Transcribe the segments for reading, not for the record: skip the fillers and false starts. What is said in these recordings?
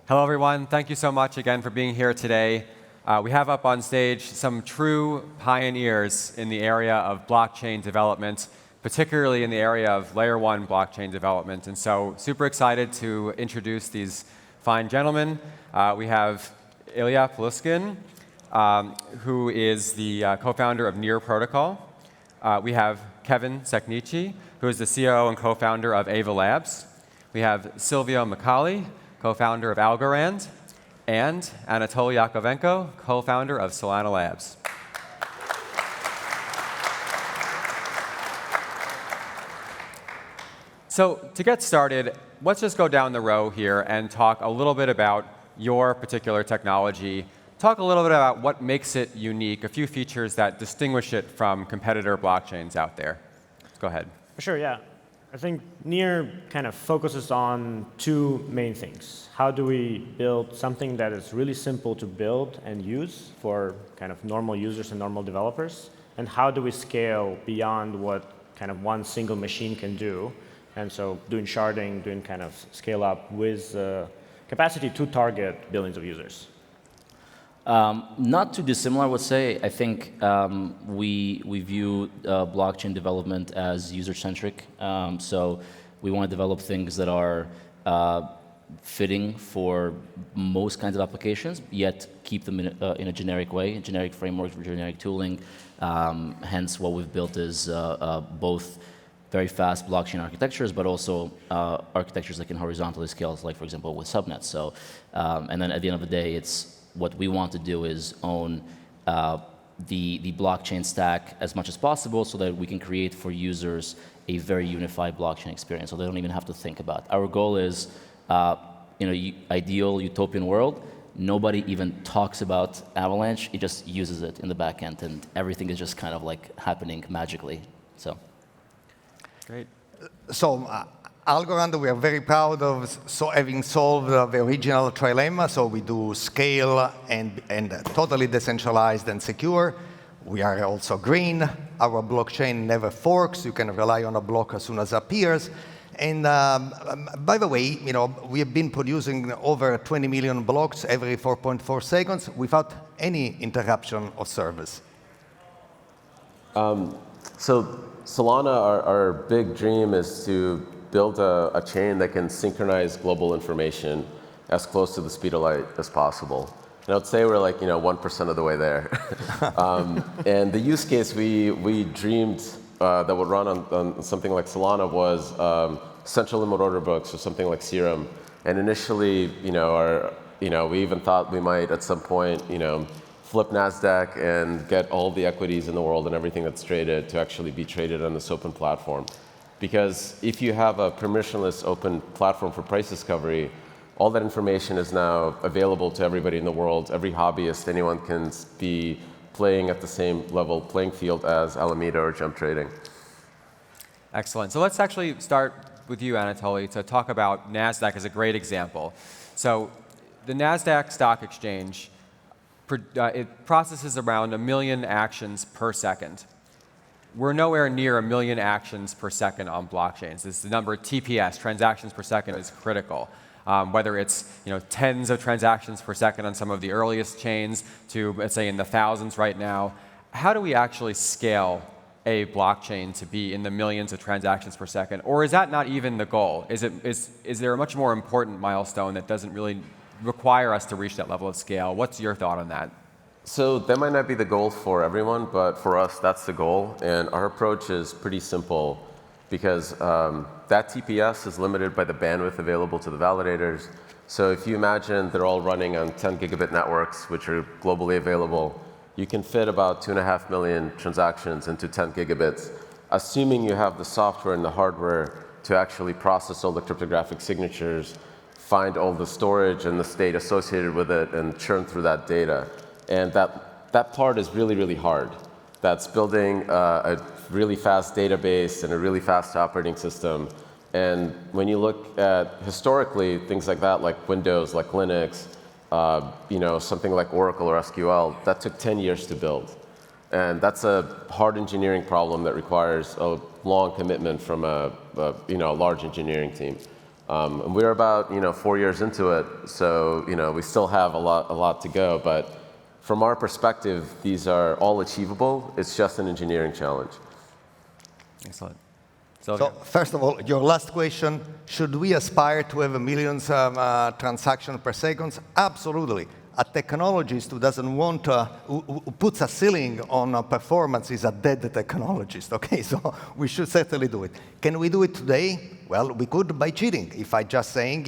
Hello, everyone. Thank you so much again for being here today. We have up on stage some true pioneers in the area of blockchain development, particularly in the area of layer 1 blockchain development. And so super excited to introduce these fine gentlemen. We have Illia Polosukhin, who is the co-founder of Near Protocol. We have Sekniqi, who is the COO and co-founder of Ava Labs. We have Silvio Micali, co-founder of Algorand, and Anatoly Yakovenko, co-founder of Solana Labs. So to get started, let's just go down the row here and talk a little bit about your particular technology. Talk a little bit about what makes it unique, a few features that distinguish it from competitor blockchains out there. Go ahead. Sure, yeah. I think Near kind of focuses on two main things. How do we build something that is really simple to build and use for kind of normal users and normal developers? And how do we scale beyond what kind of one single machine can do? And so doing sharding, doing kind of scale up with capacity to target billions of users. Not too dissimilar, I would say. I think we view blockchain development as user-centric. So we want to develop things that are fitting for most kinds of applications, yet keep them in a generic way, generic frameworks, generic tooling. Hence, what we've built is both very fast blockchain architectures, but also architectures that can horizontally scale, like, for example, with subnets. So, and then at the end of the day, what we want to do is own the blockchain stack as much as possible so that we can create for users a very unified blockchain experience so they don't even have to think about it. Our goal is, in an ideal utopian world, nobody even talks about Avalanche, it just uses it in the back end, and everything is just kind of like happening magically. So. Great. So, Algorand, we are very proud of having solved the original trilemma. So we do scale and totally decentralized and secure. We are also green. Our blockchain never forks. You can rely on a block as soon as it appears. And by the way, we have been producing over 20 million blocks every 4.4 seconds without any interruption of service. So Solana, our big dream is to build a chain that can synchronize global information as close to the speed of light as possible. And I would say we're like 1% of the way there. And the use case we dreamed that would run on something like Solana was central limit order books or something like Serum. And initially, we even thought we might at some point, flip NASDAQ and get all the equities in the world and everything that's traded to actually be traded on this open platform. Because if you have a permissionless open platform for price discovery, all that information is now available to everybody in the world. Every hobbyist, anyone can be playing at the same level playing field as Alameda or jump trading. Excellent. So let's actually start with you, Anatoly, to talk about NASDAQ as a great example. So the NASDAQ stock exchange, it processes around 1 million actions per second. We're nowhere near 1 million actions per second on blockchains. This the number TPS, transactions per second, is critical. Whether it's tens of transactions per second on some of the earliest chains to, let's say, in the thousands right now. How do we actually scale a blockchain to be in the millions of transactions per second? Or is that not even the goal? Is there a much more important milestone that doesn't really require us to reach that level of scale? What's your thought on that? So that might not be the goal for everyone, but for us, that's the goal. And our approach is pretty simple because that TPS is limited by the bandwidth available to the validators. So if you imagine they're all running on 10 gigabit networks, which are globally available, you can fit about 2.5 million transactions into 10 gigabits, assuming you have the software and the hardware to actually process all the cryptographic signatures, find all the storage and the state associated with it, and churn through that data. And that part is really, really hard. That's building a really fast database and a really fast operating system. And when you look at historically things like that, like Windows, like Linux, something like Oracle or SQL, that took 10 years to build. And that's a hard engineering problem that requires a long commitment from a large engineering team. And we're about 4 years into it, so we still have a lot to go. But from our perspective, these are all achievable. It's just an engineering challenge. Excellent. So first of all, your last question, should we aspire to have millions of transactions per second? Absolutely. A technologist who doesn't want who puts a ceiling on performance is a dead technologist, okay? So we should certainly do it. Can we do it today? Well, we could by cheating. If I just saying,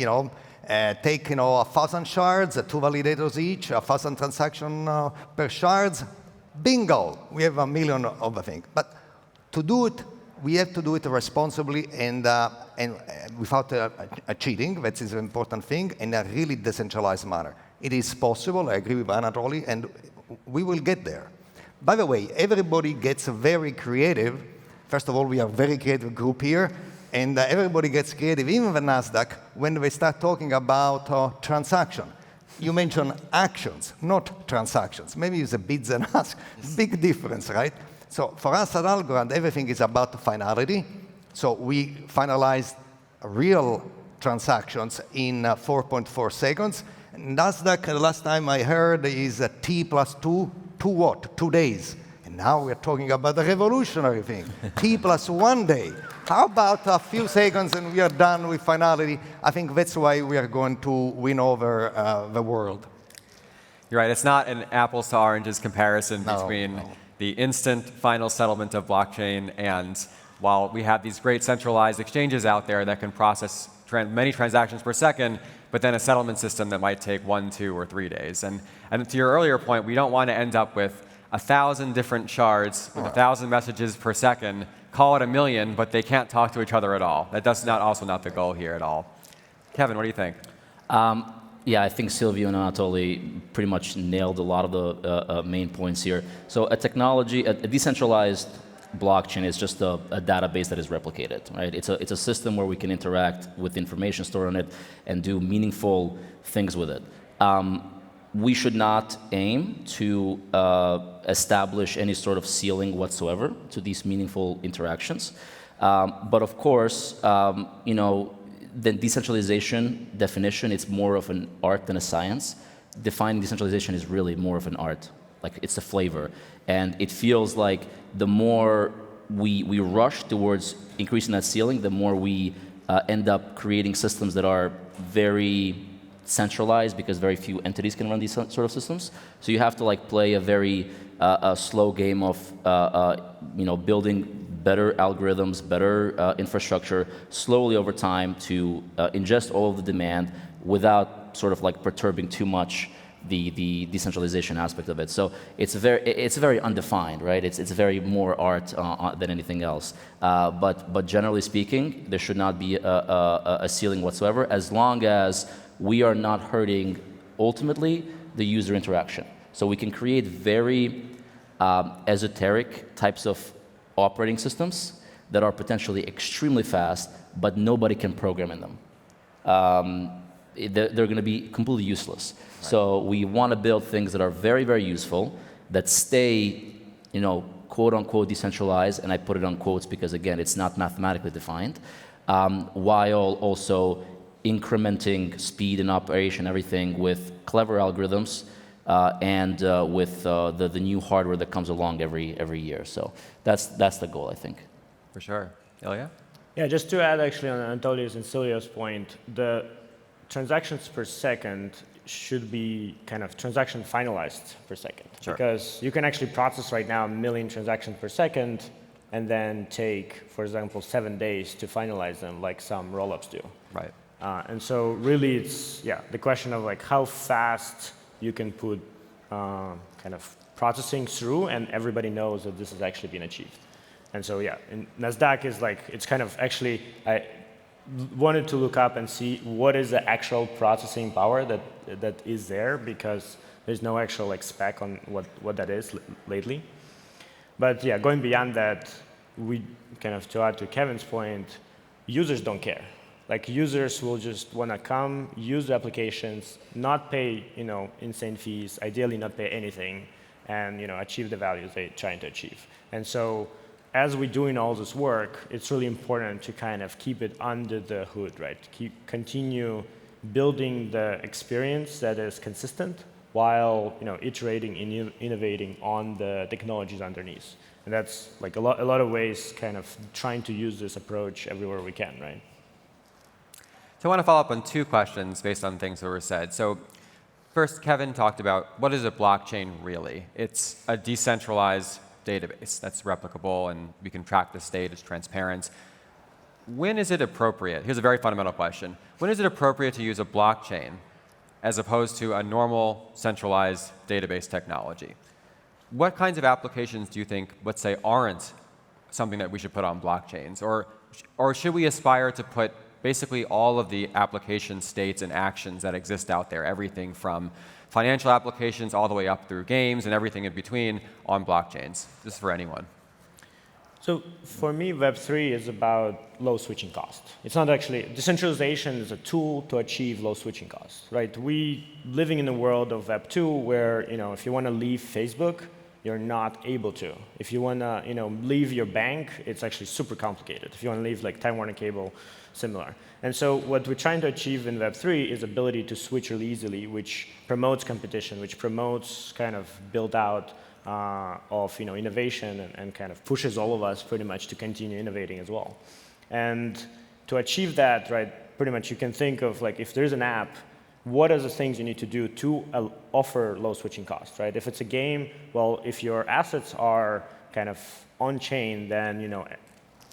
take 1,000 shards, 2 validators each, 1,000 transactions per shards, bingo, we have 1 million of the thing. But to do it, we have to do it responsibly and without cheating. That is an important thing, in a really decentralized manner. It is possible, I agree with Anatoly, and we will get there. By the way, everybody gets very creative. First of all, we are a very creative group here, and everybody gets creative, even the NASDAQ, when they start talking about transaction. You mentioned actions, not transactions. Maybe it's a bids and asks. Big difference, right? So for us at Algorand, everything is about finality. So we finalized real transactions in 4.4 seconds. NASDAQ, the last time I heard, is T plus 2, 2 what? 2 days. And now we're talking about the revolutionary thing, T plus 1 day. How about a few seconds and we are done with finality? I think that's why we are going to win over the world. You're right. It's not an apples to oranges comparison between the instant final settlement of blockchain and while we have these great centralized exchanges out there that can process many transactions per second, but then a settlement system that might take 1, 2, or 3 days. And to your earlier point, we don't want to end up with 1,000 different shards with 1,000 messages per second, call it 1 million, but they can't talk to each other at all. That's also not the goal here at all. Kevin, what do you think? Yeah, I think Silvio and Anatoly pretty much nailed a lot of the main points here. So a decentralized blockchain is just a database that is replicated, right? It's a system where we can interact with information stored on it and do meaningful things with it. We should not aim to establish any sort of ceiling whatsoever to these meaningful interactions. But of course, the decentralization definition, it's more of an art than a science. Defining decentralization is really more of an art. Like, it's a flavor. And it feels like the more we rush towards increasing that ceiling, the more we end up creating systems that are very centralized because very few entities can run these sort of systems. So you have to play a very slow game of building better algorithms, better infrastructure, slowly over time to ingest all of the demand without sort of perturbing too much the decentralization aspect of it. So it's very undefined, right? It's very more art than anything else. But generally speaking, there should not be a ceiling whatsoever, as long as we are not hurting ultimately the user interaction. So we can create very esoteric types of operating systems that are potentially extremely fast, but nobody can program in them. They're going to be completely useless. Right. So we want to build things that are very, very useful, that stay, quote unquote decentralized, and I put it on quotes because again, it's not mathematically defined, while also incrementing speed and operation, everything with clever algorithms and with the new hardware that comes along every year. So that's the goal, I think. For sure. Illia? Yeah, just to add actually on Anatoly's and Silvio's point, the transactions per second should be kind of transaction finalized per second. Sure. Because you can actually process right now 1 million transactions per second and then take, for example, 7 days to finalize them like some rollups do. Right. And so really it's, the question of how fast you can put kind of processing through and everybody knows that this has actually been achieved. And so in NASDAQ is it's kind of actually, I wanted to look up and see what is the actual processing power that is there, because there's no actual spec on what that is lately. But going beyond that, we kind of, to add to Kevin's point, users don't care. Users will just want to come, use the applications, not pay insane fees, ideally not pay anything, and achieve the values they're trying to achieve. And so as we're doing all this work, it's really important to kind of keep it under the hood, right? Continue building the experience that is consistent while iterating and innovating on the technologies underneath. And that's like a lot of ways kind of trying to use this approach everywhere we can, right? So I want to follow up on 2 questions based on things that were said. So first, Kevin talked about what is a blockchain really? It's a decentralized database that's replicable and we can track the state, it's transparent. When is it appropriate? Here's a very fundamental question. When is it appropriate to use a blockchain as opposed to a normal centralized database technology? What kinds of applications do you think, let's say, aren't something that we should put on blockchains? Or should we aspire to put basically all of the application states and actions that exist out there, everything from financial applications all the way up through games and everything in between on blockchains? This is for anyone. So for me, Web3 is about low switching cost. It's not actually, decentralization is a tool to achieve low switching costs, right? We living in a world of Web2 where, if you want to leave Facebook, you're not able to. If you want to, leave your bank, it's actually super complicated. If you want to leave like Time Warner Cable, similar. And so what we're trying to achieve in Web3 is ability to switch really easily, which promotes competition, which promotes kind of build out of innovation and kind of pushes all of us pretty much to continue innovating as well. And to achieve that, right, pretty much you can think of like if there's an app, what are the things you need to do to offer low switching costs, right? If it's a game, well, if your assets are kind of on-chain, then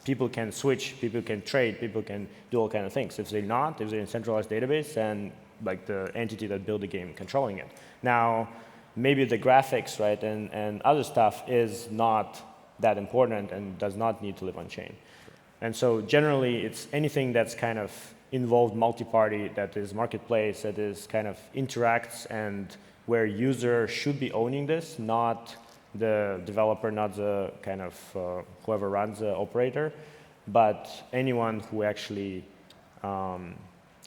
people can switch, people can trade, people can do all kinds of things. If they're not, if they're in a centralized database, then like the entity that built the game controlling it. Now, maybe the graphics, right, and other stuff is not that important and does not need to live on chain. And so generally, it's anything that's kind of involved multi-party, that is marketplace, that is kind of interacts and where user should be owning this, not the developer, not the kind of whoever runs the operator, but anyone who actually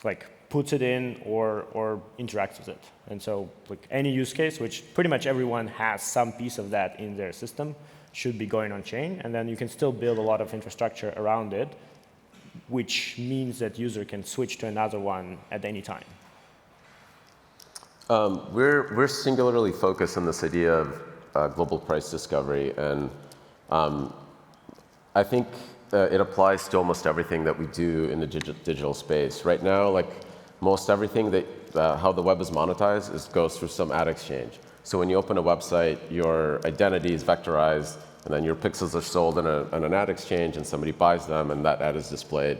like puts it in or interacts with it. And so like any use case, which pretty much everyone has some piece of that in their system, should be going on chain. And then you can still build a lot of infrastructure around it, which means that user can switch to another one at any time. We're singularly focused on this idea of global price discovery, and I think it applies to almost everything that we do in the digital space. Right now, like most everything that how the web is monetized goes through some ad exchange. So when you open a website, your identity is vectorized, and then your pixels are sold in an ad exchange, and somebody buys them, and that ad is displayed.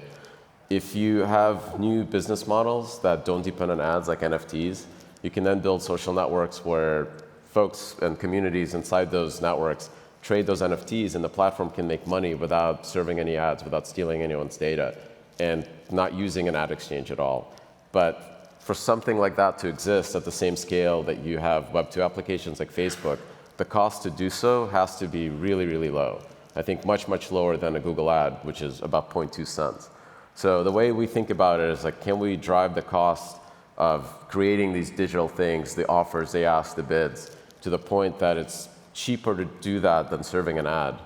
If you have new business models that don't depend on ads, like NFTs, you can then build social networks where folks and communities inside those networks trade those NFTs, and the platform can make money without serving any ads, without stealing anyone's data, and not using an ad exchange at all. But for something like that to exist at the same scale that you have Web2 applications like Facebook, the cost to do so has to be really, really low. I think much, much lower than a Google ad, which is about 0.2 cents. So the way we think about it is like, can we drive the cost of creating these digital things, the offers, the asks, the bids, to the point that it's cheaper to do that than serving an ad?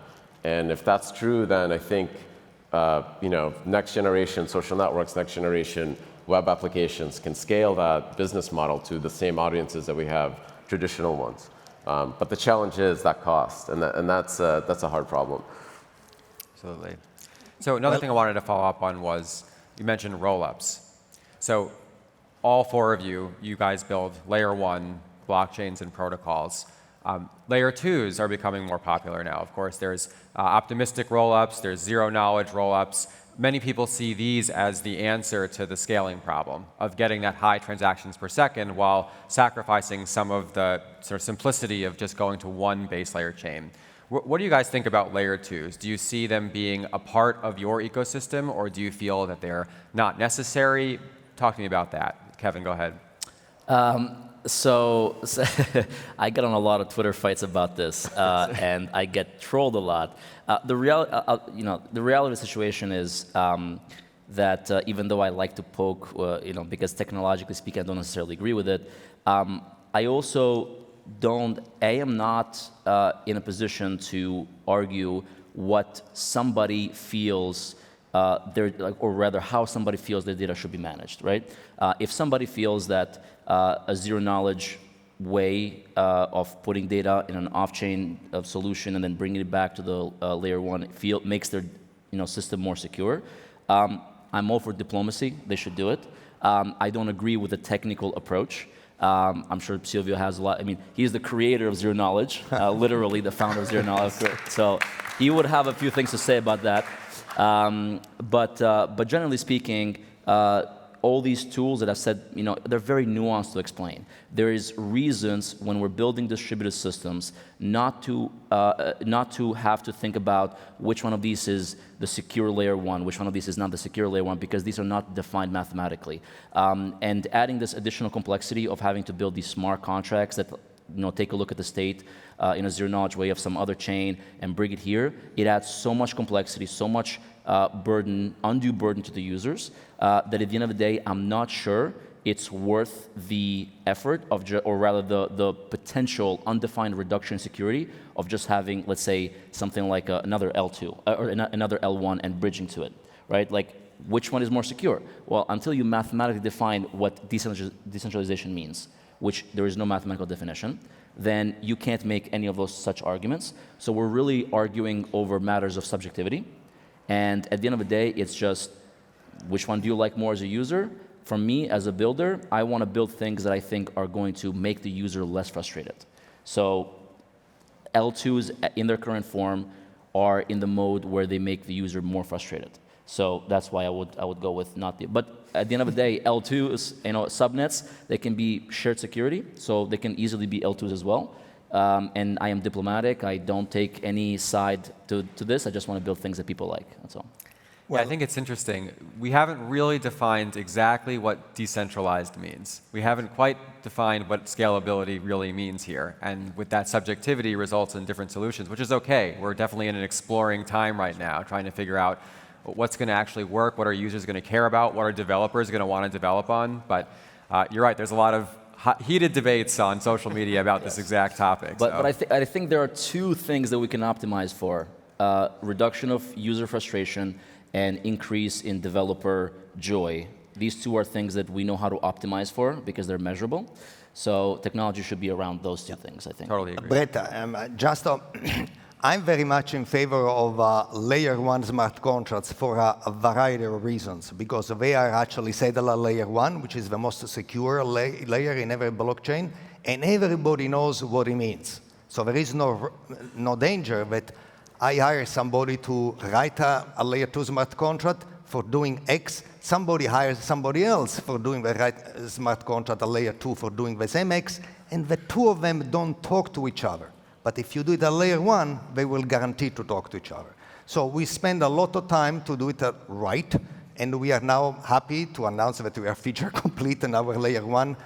And if that's true, then I think next generation social networks, next generation web applications can scale that business model to the same audiences that we have traditional ones. But the challenge is that cost, and that's a hard problem. Absolutely. So another thing I wanted to follow up on was you mentioned rollups. So all 4 of you guys build layer 1 blockchains and protocols. Layer 2s are becoming more popular now. Of course, there's optimistic rollups, there's zero-knowledge rollups. Many people see these as the answer to the scaling problem of getting that high transactions per second while sacrificing some of the sort of simplicity of just going to one base layer chain. What do you guys think about layer 2s? Do you see them being a part of your ecosystem, or do you feel that they're not necessary? Talk to me about that. Kevin, go ahead. So I get on a lot of Twitter fights about this, and I get trolled a lot. The reality of the situation is that even though I like to poke, because technologically speaking, I don't necessarily agree with it. I also am not in a position to argue what somebody feels or rather how somebody feels their data should be managed, right? If somebody feels that a zero-knowledge way of putting data in an off-chain solution and then bringing it back to the layer one makes their system more secure, I'm all for diplomacy. They should do it. I don't agree with the technical approach. I'm sure Silvio has a lot. I mean, he's the creator of zero knowledge, literally the founder of zero knowledge. So he would have a few things to say about that. But generally speaking, all these tools that I said, they're very nuanced to explain. There is reasons when we're building distributed systems not to have to think about which one of these is the secure layer one, which one of these is not the secure layer one, because these are not defined mathematically. And adding this additional complexity of having to build these smart contracts that take a look at the state in a zero-knowledge way of some other chain and bring it here, it adds so much complexity, so much undue burden to the users, that at the end of the day, I'm not sure it's worth the effort of, or rather the potential undefined reduction in security of just having, let's say, something like another L2 or another L1 and bridging to it, right? Like, which one is more secure? Well, until you mathematically define what decentralization means, which there is no mathematical definition, then you can't make any of those such arguments. So we're really arguing over matters of subjectivity. And at the end of the day, it's just, which one do you like more as a user? For me, as a builder, I want to build things that I think are going to make the user less frustrated. So L2s in their current form are in the mode where they make the user more frustrated. So that's why I would go with not the, but at the end of the day, L2s, subnets, they can be shared security, so they can easily be L2s as well. And I am diplomatic. I don't take any side to this. I just want to build things that people like. That's all. Well, I think it's interesting. We haven't really defined exactly what decentralized means. We haven't quite defined what scalability really means here. And with that, subjectivity results in different solutions, which is okay. We're definitely in an exploring time right now, trying to figure out what's going to actually work, what are users going to care about, what are developers going to want to develop on. But you're right, there's a lot of heated debates on social media about this exact topic. But I think there are two things that we can optimize for. Reduction of user frustration and increase in developer joy. These two are things that we know how to optimize for because they're measurable. So technology should be around those two things, I think. Totally agree. 𝗲𝗲𝗀, I'm very much in favor of layer one smart contracts for a variety of reasons, because they are actually Cedar layer one, which is the most secure layer in every blockchain, and everybody knows what it means. So there is no danger that I hire somebody to write a layer two smart contract for doing X, somebody hires somebody else for doing the right smart contract, a layer two for doing the same X, and the two of them don't talk to each other. But if you do it at layer one, they will guarantee to talk to each other. So we spend a lot of time to do it right, and we are now happy to announce that we are feature complete in our layer one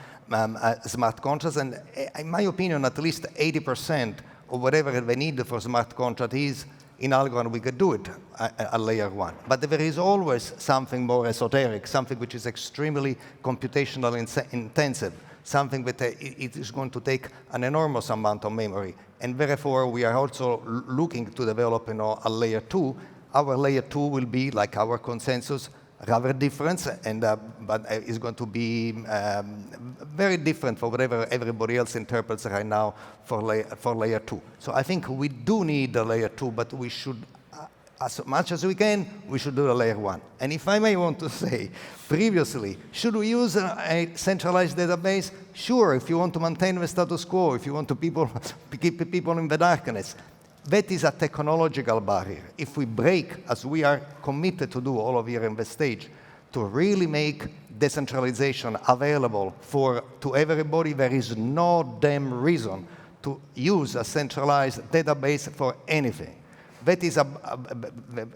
smart contracts. And in my opinion, at least 80% of whatever the need for smart contract is in Algorand, we could do it at layer one. But there is always something more esoteric, something which is extremely computational intensive, something that it is going to take an enormous amount of memory. And therefore, we are also looking to develop a layer two. Our layer two will be like our consensus, rather different, and but it's going to be very different for whatever everybody else interprets right now for layer two. So I think we do need a layer two, but we should, as much as we can, we should do a layer one. And if I may want to say, previously, should we use a centralized database? Sure, if you want to maintain the status quo, if you want to keep people in the darkness. That is a technological barrier. If we break, as we are committed to do all of here in the stage, to really make decentralization available to everybody, there is no damn reason to use a centralized database for anything. That is the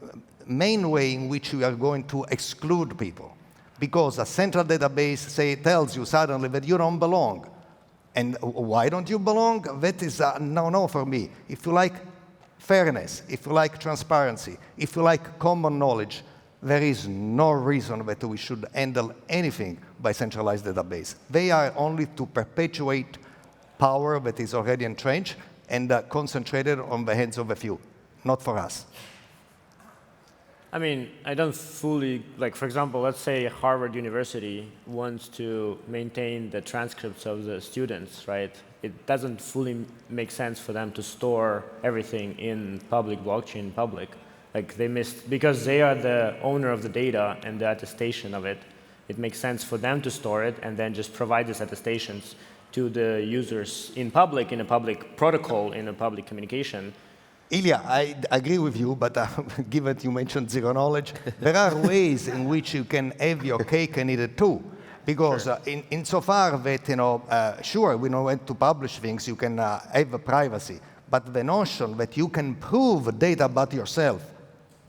main way in which we are going to exclude people. Because a central database tells you suddenly that you don't belong. And why don't you belong? That is a no-no for me. If you like fairness, if you like transparency, if you like common knowledge, there is no reason that we should handle anything by centralized database. They are only to perpetuate power that is already entrenched and concentrated on the hands of a few. not for us. I mean, I don't fully, like, for example, let's say Harvard University wants to maintain the transcripts of the students, right? It doesn't fully make sense for them to store everything in public blockchain, Like they missed, because they are the owner of the data and the attestation of it, it makes sense for them to store it and then just provide these attestations to the users in a public protocol, in a public communication. Illia, I agree with you, but given you mentioned zero knowledge, there are ways in which you can have your cake and eat it too. Because insofar that, sure, we know when to publish things, you can have privacy. But the notion that you can prove data about yourself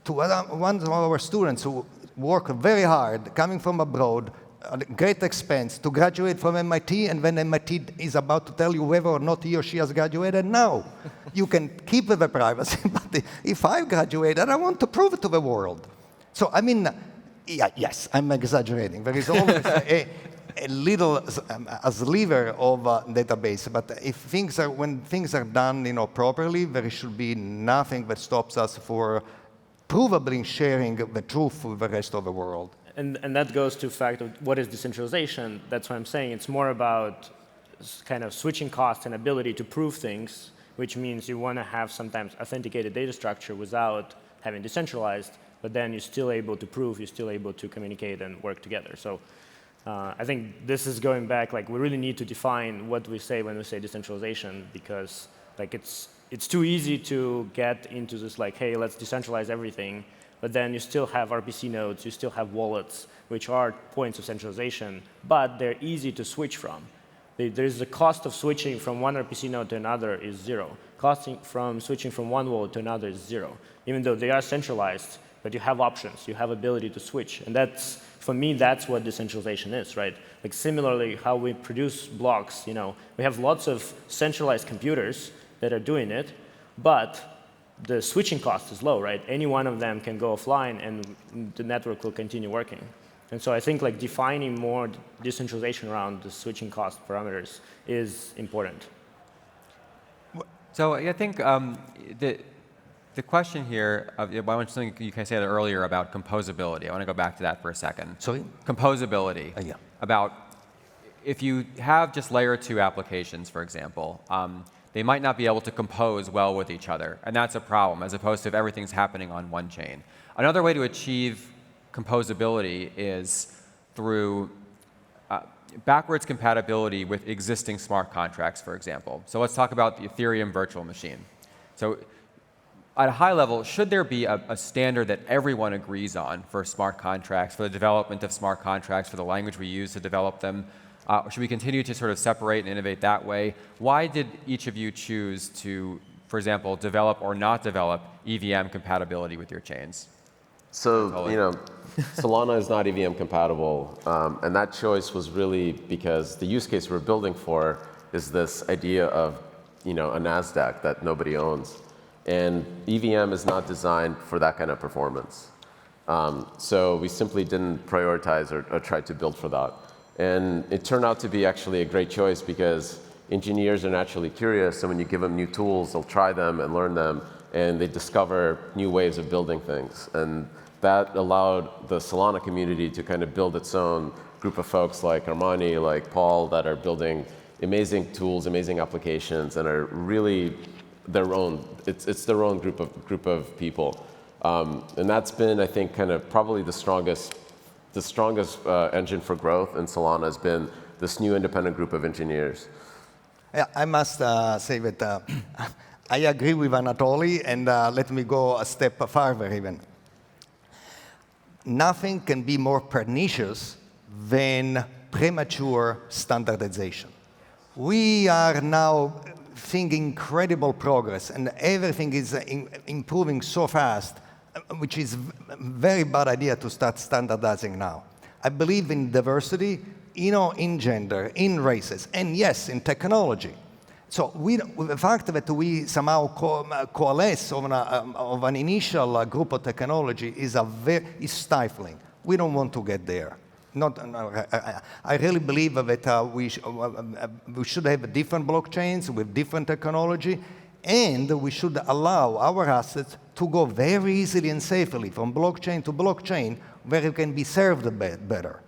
to one of our students who work very hard, coming from abroad, at great expense, to graduate from MIT, and when MIT is about to tell you whether or not he or she has graduated, no. You can keep the privacy, but if I graduated, I want to prove it to the world. So, I mean, yeah, yes, I'm exaggerating. There is always a little a sliver of database, but if when things are done properly, there should be nothing that stops us for provably sharing the truth with the rest of the world. And that goes to the fact of what is decentralization. That's what I'm saying. It's more about kind of switching costs and ability to prove things, which means you want to have sometimes authenticated data structure without having decentralized, but then you're still able to prove, you're still able to communicate and work together. So I think this is going back, like we really need to define what we say when we say decentralization, because like it's too easy to get into this like, hey, let's decentralize everything. But then you still have RPC nodes, you still have wallets, which are points of centralization, but they're easy to switch from. There's the cost of switching from one RPC node to another is zero. Cost from switching from one wallet to another is zero. Even though they are centralized, but you have options, you have ability to switch. And that's, for me, that's what decentralization is, right? Like similarly, how we produce blocks, we have lots of centralized computers that are doing it, but the switching cost is low, right? Any one of them can go offline and the network will continue working. And so I think like defining more decentralization around the switching cost parameters is important. So I think the question here, I want something you can say that earlier about composability. I want to go back to that for a second. Sorry? Composability. Yeah. About if you have just layer 2 applications, for example, they might not be able to compose well with each other, and that's a problem, as opposed to if everything's happening on one chain. Another way to achieve composability is through backwards compatibility with existing smart contracts, for example. So let's talk about the Ethereum virtual machine. So at a high level, should there be a standard that everyone agrees on for smart contracts, for the development of smart contracts, for the language we use to develop them? Should we continue to sort of separate and innovate that way? Why did each of you choose to, for example, develop or not develop EVM compatibility with your chains? So, Solana is not EVM compatible, and that choice was really because the use case we're building for is this idea of, a NASDAQ that nobody owns. And EVM is not designed for that kind of performance. So we simply didn't prioritize or try to build for that. And it turned out to be actually a great choice because engineers are naturally curious, so when you give them new tools, they'll try them and learn them, and they discover new ways of building things. And that allowed the Solana community to kind of build its own group of folks like Armani, like Paul, that are building amazing tools, amazing applications, and are really their own. It's their own group of people. And that's been, I think, kind of probably the strongest engine for growth in Solana has been this new independent group of engineers. Yeah, I must say that I agree with Anatoly, and let me go a step farther even. Nothing can be more pernicious than premature standardization. We are now seeing incredible progress, and everything is improving so fast, which is a very bad idea to start standardizing now. I believe in diversity, in gender, in races, and yes, in technology. So the fact that we somehow coalesce of an initial group of technology is stifling. We don't want to get there. I really believe that we should have different blockchains with different technology, And we should allow our assets to go very easily and safely from blockchain to blockchain where it can be served better.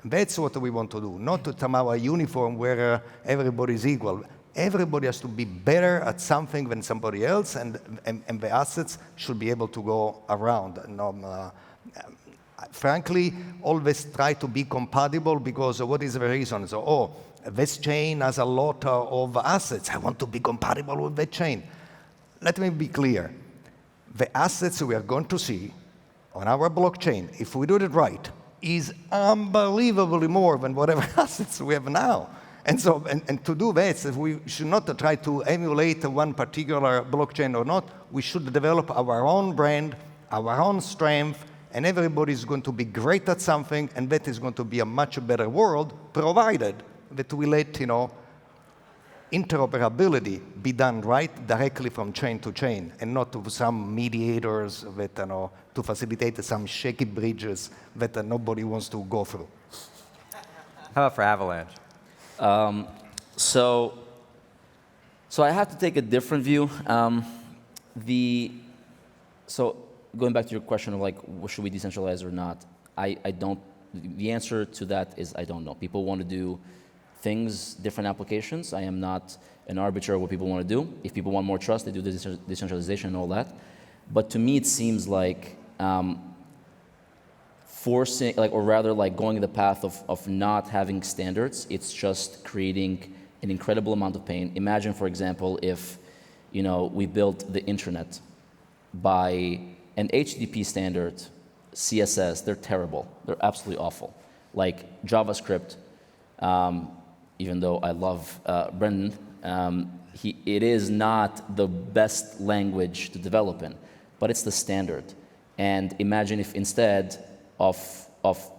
That's what we want to do, not to somehow a uniform where everybody is equal. Everybody has to be better at something than somebody else, and the assets should be able to go around. Frankly, always try to be compatible, because what is the reason? So, this chain has a lot of assets. I want to be compatible with that chain. Let me be clear. The assets we are going to see on our blockchain, if we do it right, is unbelievably more than whatever assets we have now. And so, and to do that, we should not try to emulate one particular blockchain or not. We should develop our own brand, our own strength, and everybody is going to be great at something, and that is going to be a much better world, provided that we let, interoperability be done right directly from chain to chain, and not to some mediators that, to facilitate some shaky bridges that nobody wants to go through. How about for Avalanche? So I have to take a different view. So going back to your question of like, should we decentralize or not? I don't. The answer to that is I don't know. People want to do things, different applications. I am not an arbiter of what people want to do. If people want more trust, they do decentralization and all that. But to me, it seems like forcing, or rather going the path of not having standards. It's just creating an incredible amount of pain. Imagine, for example, if we built the internet by an HTTP standard, CSS, they're terrible. They're absolutely awful. Like JavaScript, even though I love Brendan, it is not the best language to develop in, but it's the standard. And imagine if instead of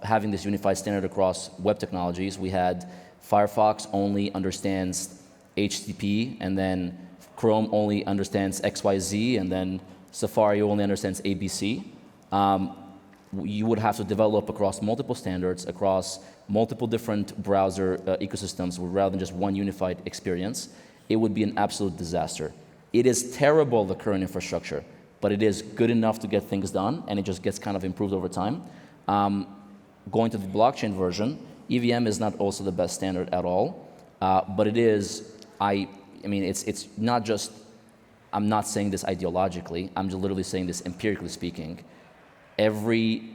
having this unified standard across web technologies, we had Firefox only understands HTTP, and then Chrome only understands XYZ, and then Safari only understands ABC. You would have to develop across multiple standards, across multiple different browser ecosystems, rather than just one unified experience. It would be an absolute disaster. It is terrible, the current infrastructure, but it is good enough to get things done, and it just gets kind of improved over time. Going to the blockchain version, EVM is not also the best standard at all, but it is, it's not just, I'm not saying this ideologically, I'm just literally saying this empirically speaking. Every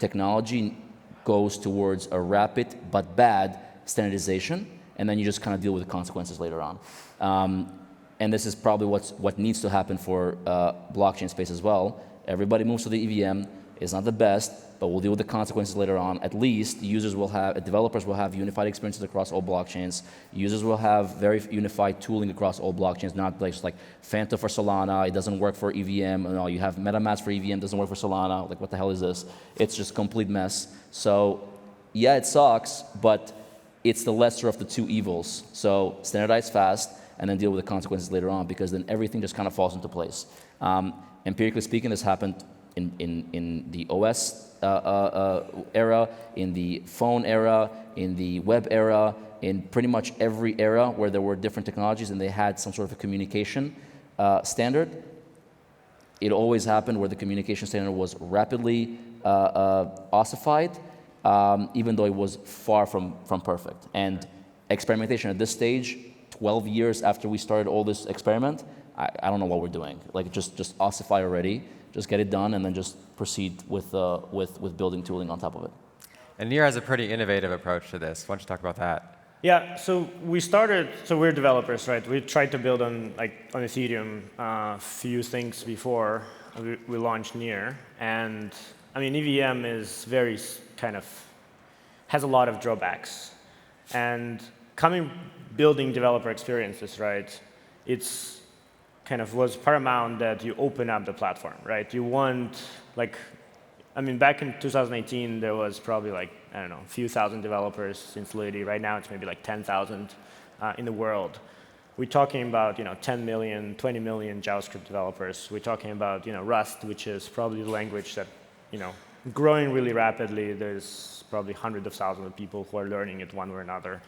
technology goes towards a rapid but bad standardization, and then you just kind of deal with the consequences later on. And this is probably what needs to happen for blockchain space as well. Everybody moves to the EVM. It's not the best, but we'll deal with the consequences later on. At least developers will have unified experiences across all blockchains. Users will have very unified tooling across all blockchains, not like Phantom for Solana, it doesn't work for EVM. No, you have MetaMask for EVM, doesn't work for Solana. Like, what the hell is this? It's just complete mess. So, yeah, it sucks, but it's the lesser of the two evils. So standardize fast, and then deal with the consequences later on, because then everything just kind of falls into place. Empirically speaking, this happened in the OS era, in the phone era, in the web era, in pretty much every era where there were different technologies and they had some sort of a communication standard. It always happened where the communication standard was rapidly ossified, even though it was far from perfect. And experimentation at this stage, 12 years after we started all this experiment, I don't know what we're doing. Like, just ossify already. Just get it done, and then just proceed with building tooling on top of it. And Nir has a pretty innovative approach to this. Why don't you talk about that? Yeah, so we're developers, right? We tried to build on Ethereum a few things before we launched Nir. And EVM is very has a lot of drawbacks. And building developer experiences, right? It's was paramount that you open up the platform, right? You want, back in 2018, there was probably a few thousand developers in Solidity. Right now, it's maybe 10,000 in the world. We're talking about, 10 million, 20 million JavaScript developers. We're talking about, Rust, which is probably the language that, growing really rapidly. There's probably hundreds of thousands of people who are learning it one way or another.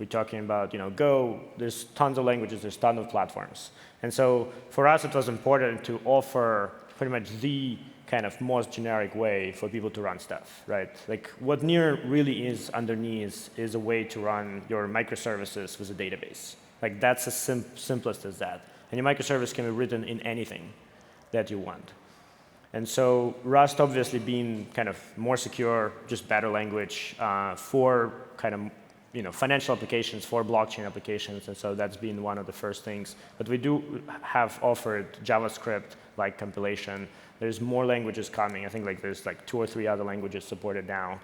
We're talking about Go. There's tons of languages. There's tons of platforms. And so for us, it was important to offer pretty much the kind of most generic way for people to run stuff, right? Like what Near really is underneath is a way to run your microservices with a database. Like that's as simplest as that. And your microservice can be written in anything that you want. And so Rust obviously being kind of more secure, just better language for kind of financial applications, for blockchain applications. And so that's been one of the first things. But we do have offered JavaScript-like compilation. There's more languages coming. I think there's 2 or 3 other languages supported now.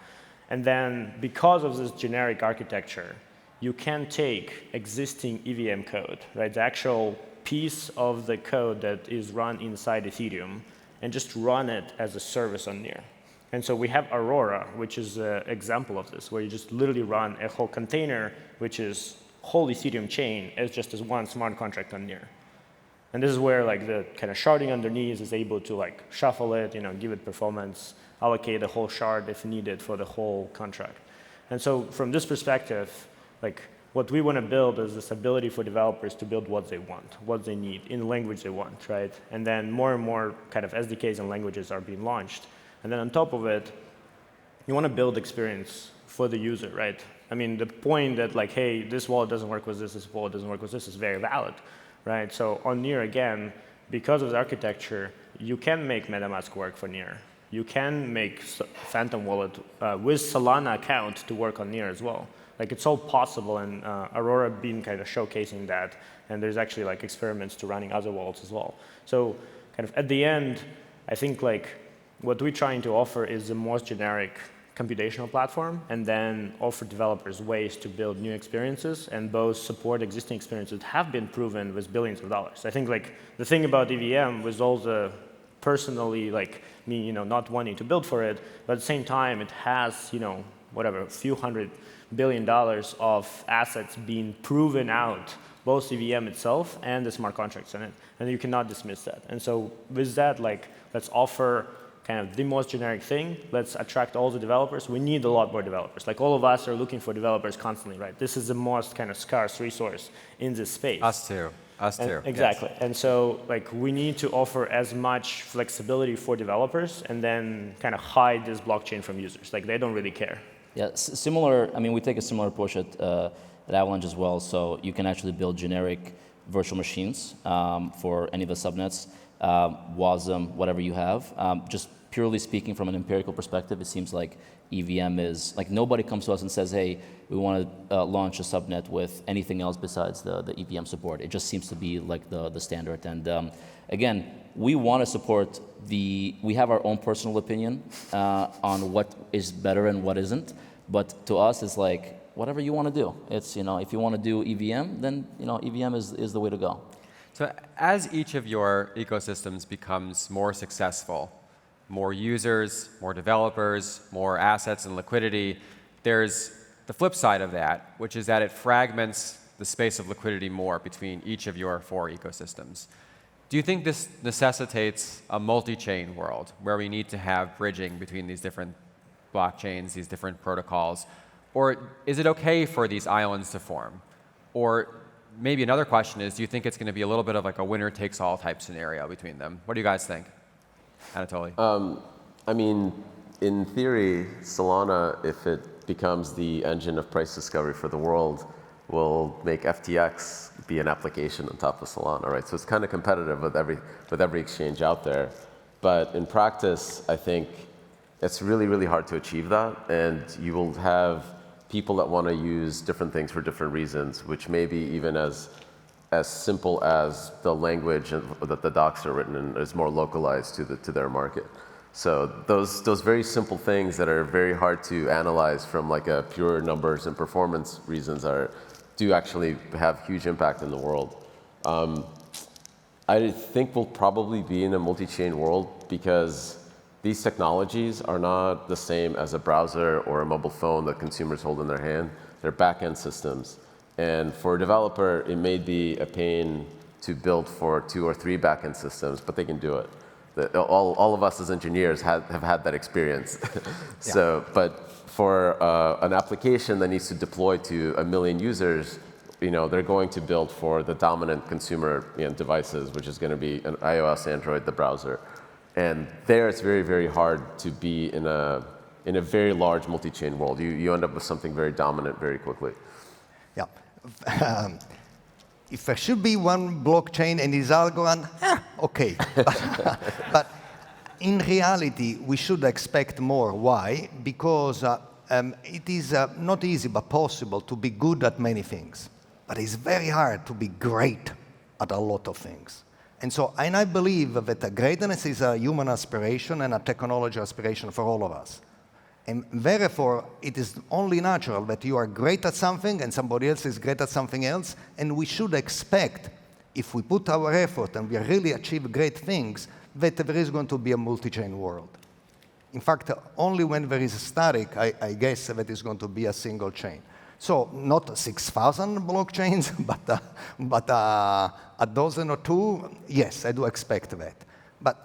And then because of this generic architecture, you can take existing EVM code, right? The actual piece of the code that is run inside Ethereum and just run it as a service on Near. And so we have Aurora, which is an example of this, where you just literally run a whole container, which is whole Ethereum chain, as just as one smart contract on Near. And this is where the kind of sharding underneath is able to shuffle it, give it performance, allocate a whole shard if needed for the whole contract. And so from this perspective, what we want to build is this ability for developers to build what they want, what they need, in the language they want, right? And then more and more kind of SDKs and languages are being launched. And then on top of it, you want to build experience for the user, right? I mean, the point that hey, this wallet doesn't work with this wallet doesn't work with this is very valid, right? So on Near, again, because of the architecture, you can make MetaMask work for Near. You can make Phantom Wallet with Solana account to work on Near as well. It's all possible, and Aurora been kind of showcasing that, and there's actually experiments to running other wallets as well. So kind of at the end, I think what we're trying to offer is the most generic computational platform, and then offer developers ways to build new experiences and both support existing experiences that have been proven with billions of dollars. I think the thing about EVM with all the personally me not wanting to build for it, but at the same time it has whatever, a few $100 billion of assets being proven out, both EVM itself and the smart contracts in it. And you cannot dismiss that. And so with that, let's offer kind of the most generic thing. Let's attract all the developers. We need a lot more developers. All of us are looking for developers constantly, right? This is the most kind of scarce resource in this space. Us too. Us too. Exactly. Yes. And so we need to offer as much flexibility for developers and then kind of hide this blockchain from users. They don't really care. Yeah, similar. I mean, we take a similar approach at Avalanche as well. So you can actually build generic virtual machines for any of the subnets, WASM, whatever you have. Just purely speaking from an empirical perspective, it seems like EVM is nobody comes to us and says, "Hey, we want to launch a subnet with anything else besides the EVM support." It just seems to be the standard. And again, we want to support we have our own personal opinion on what is better and what isn't. But to us, it's whatever you want to do. It's, if you want to do EVM, then, EVM is the way to go. So as each of your ecosystems becomes more successful, more users, more developers, more assets and liquidity, there's the flip side of that, which is that it fragments the space of liquidity more between each of your 4 ecosystems. Do you think this necessitates a multi-chain world where we need to have bridging between these different blockchains, these different protocols? Or is it okay for these islands to form? Or maybe another question is, do you think it's going to be a little bit of a winner-takes-all type scenario between them? What do you guys think? Anatoly? I mean, in theory, Solana, if it becomes the engine of price discovery for the world, will make FTX be an application on top of Solana, right? So it's kind of competitive with every exchange out there. But in practice, I think it's really, really hard to achieve that. And you will have people that want to use different things for different reasons, which may be even as simple as the language that the docs are written in is more localized to their market. So those very simple things that are very hard to analyze from a pure numbers and performance reasons do actually have huge impact in the world. I think we'll probably be in a multi-chain world because these technologies are not the same as a browser or a mobile phone that consumers hold in their hand. They're back-end systems. And for a developer, it may be a pain to build for 2 or 3 back-end systems, but they can do it. All of us as engineers have had that experience. So, but for an application that needs to deploy to 1 million users, they're going to build for the dominant consumer devices, which is going to be an iOS, Android, the browser. And there, it's very, very hard to be in a very large multi-chain world. You end up with something very dominant very quickly. Yeah. If there should be one blockchain and it's Algorand, okay. But in reality, we should expect more. Why? Because it is not easy but possible to be good at many things. But it's very hard to be great at a lot of things. And I believe that greatness is a human aspiration and a technology aspiration for all of us. And therefore, it is only natural that you are great at something and somebody else is great at something else. And we should expect, if we put our effort and we really achieve great things, that there is going to be a multi-chain world. In fact, only when there is a static, I guess that is going to be a single chain. So not 6,000 blockchains, but a dozen or two, yes, I do expect that. But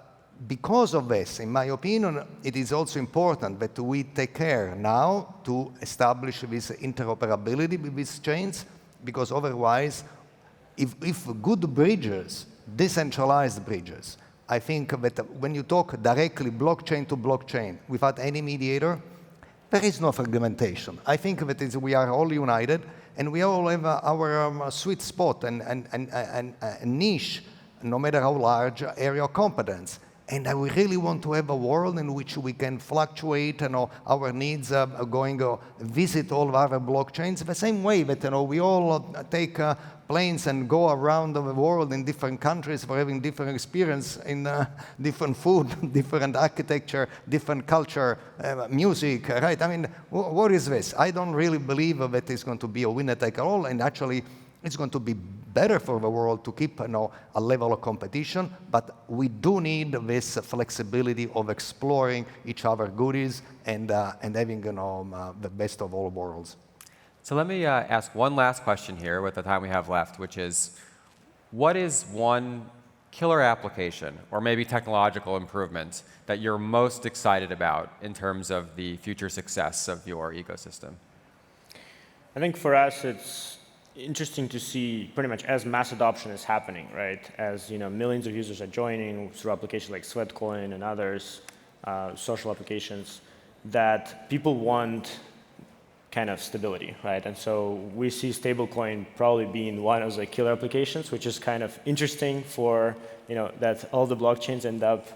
because of this, in my opinion, it is also important that we take care now to establish this interoperability with these chains, because otherwise, if good bridges, decentralized bridges, I think that when you talk directly blockchain to blockchain without any mediator, there is no fragmentation. I think that we are all united, and we all have our sweet spot and niche, no matter how large, area of competence. And we really want to have a world in which we can fluctuate, our needs going visit all of our blockchains, the same way that we all take planes and go around the world in different countries for having different experience in different food, different architecture, different culture, music, right? I mean, what is this? I don't really believe that it's going to be a winner-take-all, and actually it's going to be better for the world to keep a level of competition, but we do need this flexibility of exploring each other's goodies and having the best of all worlds. So let me ask one last question here with the time we have left, which is, what is one killer application or maybe technological improvement that you're most excited about in terms of the future success of your ecosystem? I think for us, it's interesting to see pretty much as mass adoption is happening, right? As millions of users are joining through applications like 𝗬𝗲𝗀 and others, social applications, that people want kind of stability, right? And so we see stablecoin probably being one of the killer applications, which is kind of interesting for that all the blockchains end up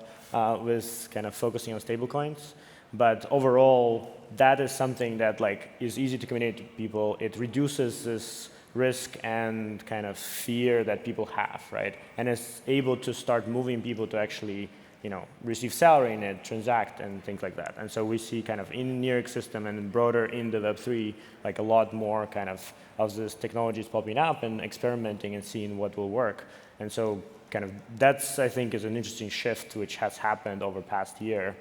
with kind of focusing on stablecoins. But overall, that is something that is easy to communicate to people. It reduces this risk and kind of fear that people have, right? And it's able to start moving people to actually, receive salary in it, transact, and things like that. And so we see kind of in the Near system and broader in the Web3, a lot more kind of this technologies popping up and experimenting and seeing what will work. And so kind of that's, I think, is an interesting shift which has happened over the past year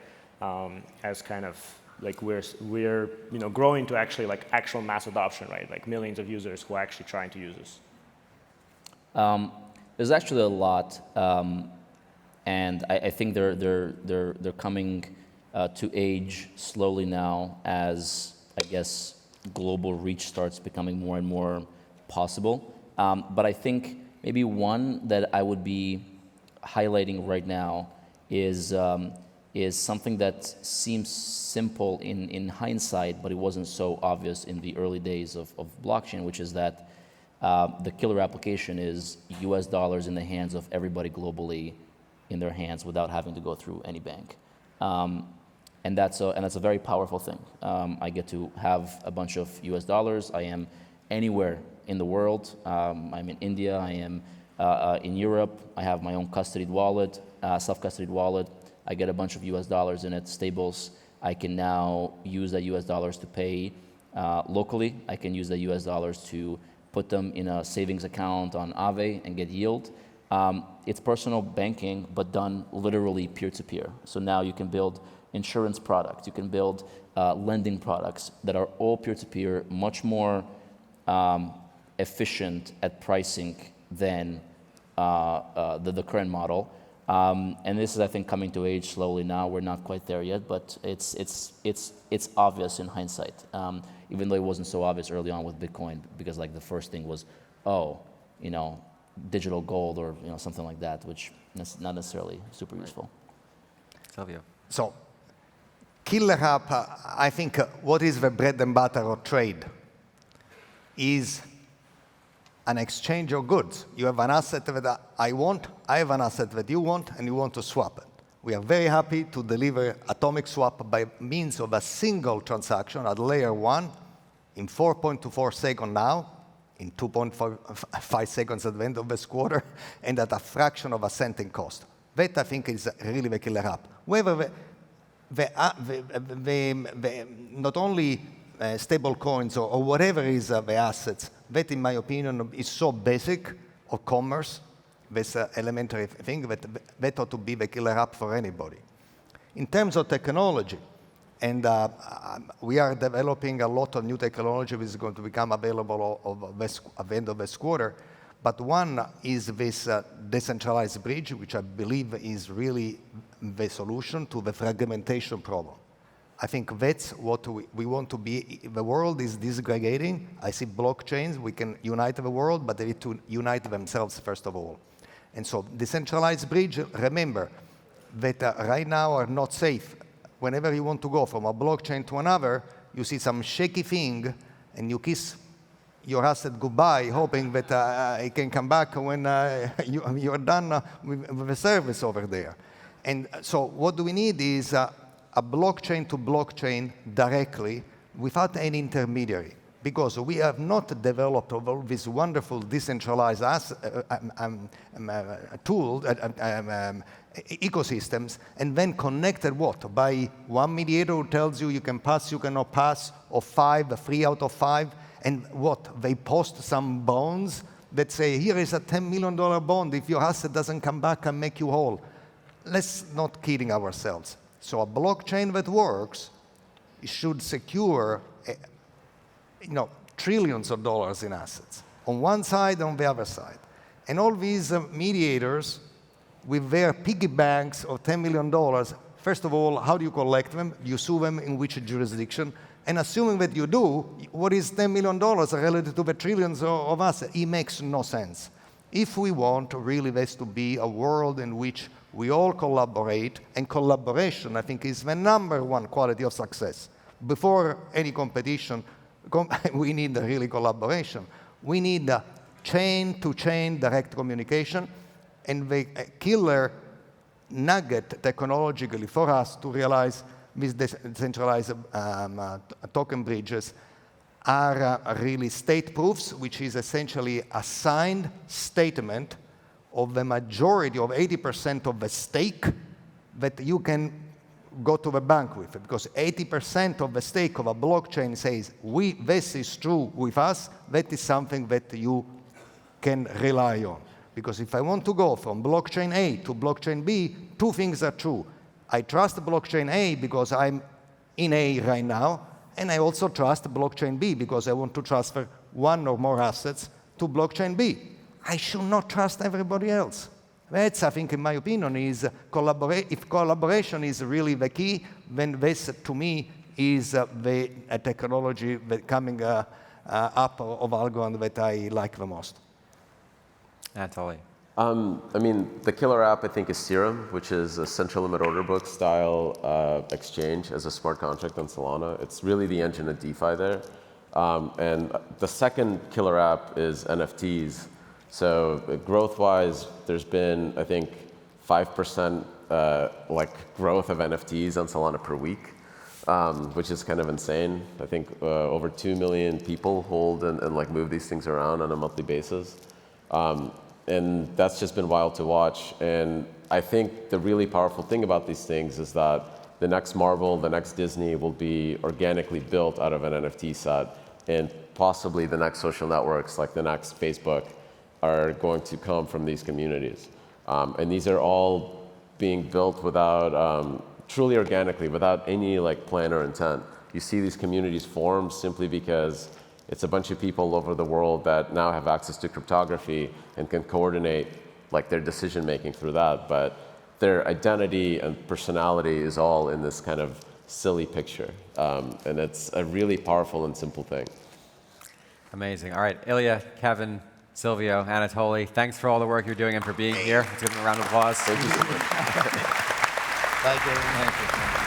as kind of we're growing to actually actual mass adoption, right? Millions of users who are actually trying to use this. There's actually a lot, and I think they're coming to age slowly now as I guess global reach starts becoming more and more possible. But I think maybe one that I would be highlighting right now is something that seems simple in hindsight, but it wasn't so obvious in the early days of blockchain, which is that the killer application is US dollars in the hands of everybody globally in their hands without having to go through any bank. And that's a very powerful thing. I get to have a bunch of US dollars. I am anywhere in the world. I'm in India. I am in Europe. I have my own custodied wallet, self-custodied wallet. I get a bunch of US dollars in it, stables. I can now use that US dollars to pay locally. I can use the US dollars to put them in a savings account on Aave and get yield. It's personal banking, but done literally peer-to-peer. So now you can build insurance products. You can build lending products that are all peer-to-peer, much more efficient at pricing than the current model. And this is, I think, coming to age slowly now. We're not quite there yet, but it's obvious in hindsight, even though it wasn't so obvious early on with Bitcoin, because like the first thing was, oh, you know, digital gold or something like that, which is not necessarily super useful. Silvio. So, killer app, I think what is the bread and butter of trade is an exchange of goods. You have an asset that I want, I have an asset that you want, and you want to swap it. We are very happy to deliver atomic swap by means of a single transaction at layer 1 in 4.24 seconds now, in 2.5 seconds at the end of this quarter, and at a fraction of a cent in cost. That, I think, is really the killer app. Whether not only stable coins or whatever is the assets, that, in my opinion, is so basic of commerce, this elementary thing, that ought to be the killer app for anybody. In terms of technology, and we are developing a lot of new technology which is going to become available at the end of this quarter. But one is this decentralized bridge, which I believe is really the solution to the fragmentation problem. I think that's what we want to be. The world is disaggregating. I see blockchains. We can unite the world, but they need to unite themselves first of all. And so decentralized bridge, remember, that right now are not safe. Whenever you want to go from a blockchain to another, you see some shaky thing, and you kiss your asset goodbye, hoping that it can come back when you're done with the service over there. And so what we need is a blockchain to blockchain directly without any intermediary, because we have not developed all these wonderful decentralized ecosystems, and then connected what? By one mediator who tells you can pass, you cannot pass, or 3 out of 5, and what? They post some bonds that say, here is a $10 million bond, if your asset doesn't come back and make you whole. Let's not kidding ourselves. So a blockchain that works should secure trillions of dollars in assets, on one side, on the other side. And all these mediators, with their piggy banks of $10 million, first of all, how do you collect them? You sue them in which jurisdiction? And assuming that you do, what is $10 million relative to the trillions of assets? It makes no sense. If we want really this to be a world in which we all collaborate, and collaboration, I think, is the #1 quality of success. Before any competition, we need really collaboration. We need chain-to-chain direct communication, and the killer nugget technologically for us to realize these decentralized token bridges are really state proofs, which is essentially a signed statement of the majority of 80% of the stake that you can go to the bank with, because 80% of the stake of a blockchain says, this is true with us, that is something that you can rely on. Because if I want to go from blockchain A to blockchain B, 2 things are true. I trust blockchain A because I'm in A right now, and I also trust blockchain B because I want to transfer 1 or more assets to blockchain B. I should not trust everybody else. That's, I think, in my opinion, is if collaboration is really the key, then this, to me, is the technology that coming up of Algorand that I like the most. Anatoly. I mean, the killer app, I think, is Serum, which is a central limit order book style exchange as a smart contract on Solana. It's really the engine of DeFi there. And the second killer app is NFTs. So growth-wise, there's been, I think, 5% growth of NFTs on Solana per week, which is kind of insane. I think over 2 million people hold and move these things around on a monthly basis. And that's just been wild to watch. And I think the really powerful thing about these things is that the next Marvel, the next Disney will be organically built out of an NFT set. And possibly the next social networks, like the next Facebook, are going to come from these communities. And these are all being built without, truly organically, without any plan or intent. You see these communities form simply because it's a bunch of people all over the world that now have access to cryptography and can coordinate their decision making through that. But their identity and personality is all in this kind of silly picture. And it's a really powerful and simple thing. Amazing. All right, Illia, Kevin, Silvio, Anatoly, thanks for all the work you're doing and for being here. Let's give them a round of applause. Thank you so much. Thank you.